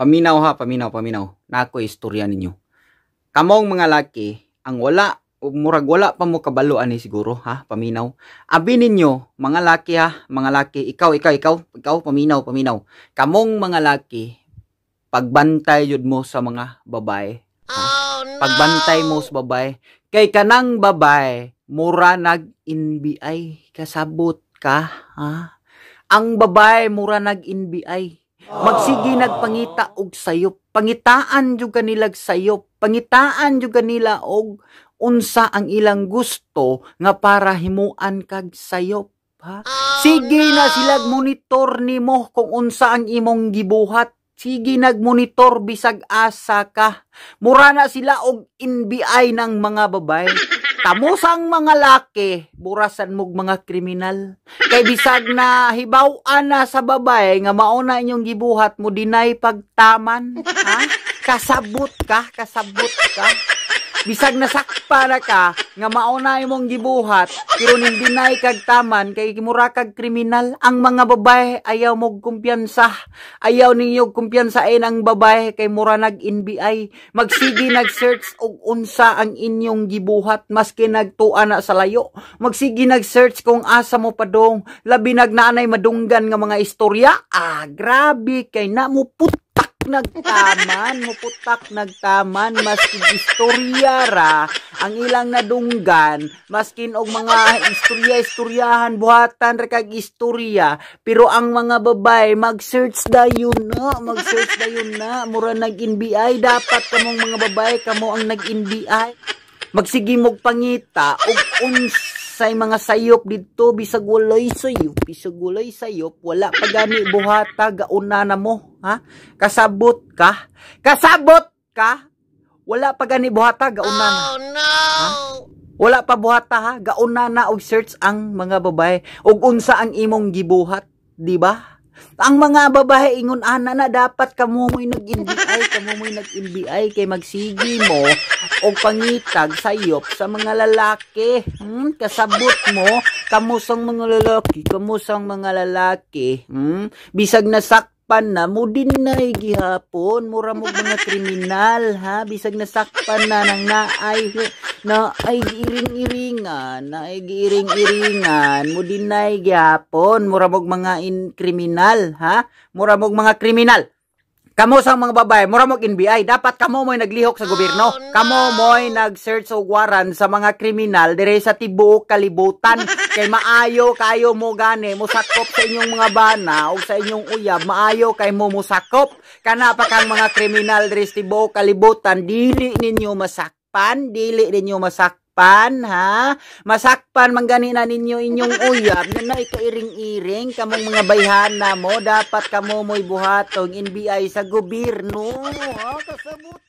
Paminaw ha, paminaw. Nako istorya ninyo. Kamong mga laki, ang wala, murag wala pa mo kabalo ani siguro ha, paminaw. Abi ninyo, mga laki ha, mga laki, ikaw, paminaw. Kamong mga laki, pagbantay jud mo sa mga babae. Oh, no. Pagbantay mo sa babae. Kay kanang babae, mura nag-NBI, kasabot ka ha. Ang babae mura nag-NBI. Magsigi nagpangita og sayop. Pangitaan jud kanilag sayop. Pangitaan jud kanila og unsa ang ilang gusto nga para himuan kag sayop. Ha? Sige na silag monitor nimo kung unsa ang imong gibuhat. Sige nagmonitor bisag asa ka. Mura na sila og NBI ng mga babae. Kamusang mga laki, burasan mog mga kriminal. Kay bisag na hibaw-an na sa babae nga mauna inyong gibuhat mo dinay pagtaman. Ha? Kasabot ka. Bisag nasakpa na ka nga mauna imong gibuhat pero nindinay kag taman kay mura kag kriminal. Ang mga babae ayaw mog kumpiyansa. Ayaw ninyo kumpiyansain ang babae kay mura nag-NBI. Magsigi nag-search og unsa ang inyong gibuhat maski nagtuan na sa layo. Magsigi nag-search kung asa mo padong. Labi nagnanay madunggan nga mga istorya. Grabe kay na mo nagtaman maski istorya ra ang ilang nadunggan maskin og mga istoryahan buhatan ra kag istorya pero ang mga babae mag-search dayon na mura nag-NBI dapat kamong mga babae kamo ang nag-NBI magsigi mog pangita og unsay mga sayop didto bisag walay sayop wala pa gani buhata gauna na mo ha kasabot ka wala pa gani buhata gauna na ha? Wala pa buhata ha gauna na og search ang mga babae og unsa ang imong gibuhat di ba ang mga babae ingon ana na dapat kamo mo'y nag-NBI kay magsigi mo og pangitag sayop sa mga lalaki kasabot mo kamusang mga lalaki bisag nasakpan na mo dinay gihapon mura mo mga kriminal ha bisag nasakpan na nang naay giiring-iringan mo dinay gihapon mura mo mga kriminal ha mura mo mga kriminal. Kamo sa mga babae, mura mo NBI, dapat kamo mo'y naglihok sa gobyerno. Kamo mo'y nag-search og waran sa mga kriminal dire sa tibuok kalibutan. Kay maayo kayo mo gani, musakop sa inyong mga bana o sa inyong uyab, maayo kay mo musakop. Kana pa kang mga kriminal dire sa tibuok kalibutan, dili ninyo masakpan ha masakpan manggani na ninyo inyong uyab na ikairing-iring kamong mga bayhana mo dapat kamo mo'y buhatong NBI sa gobyerno ha kasabot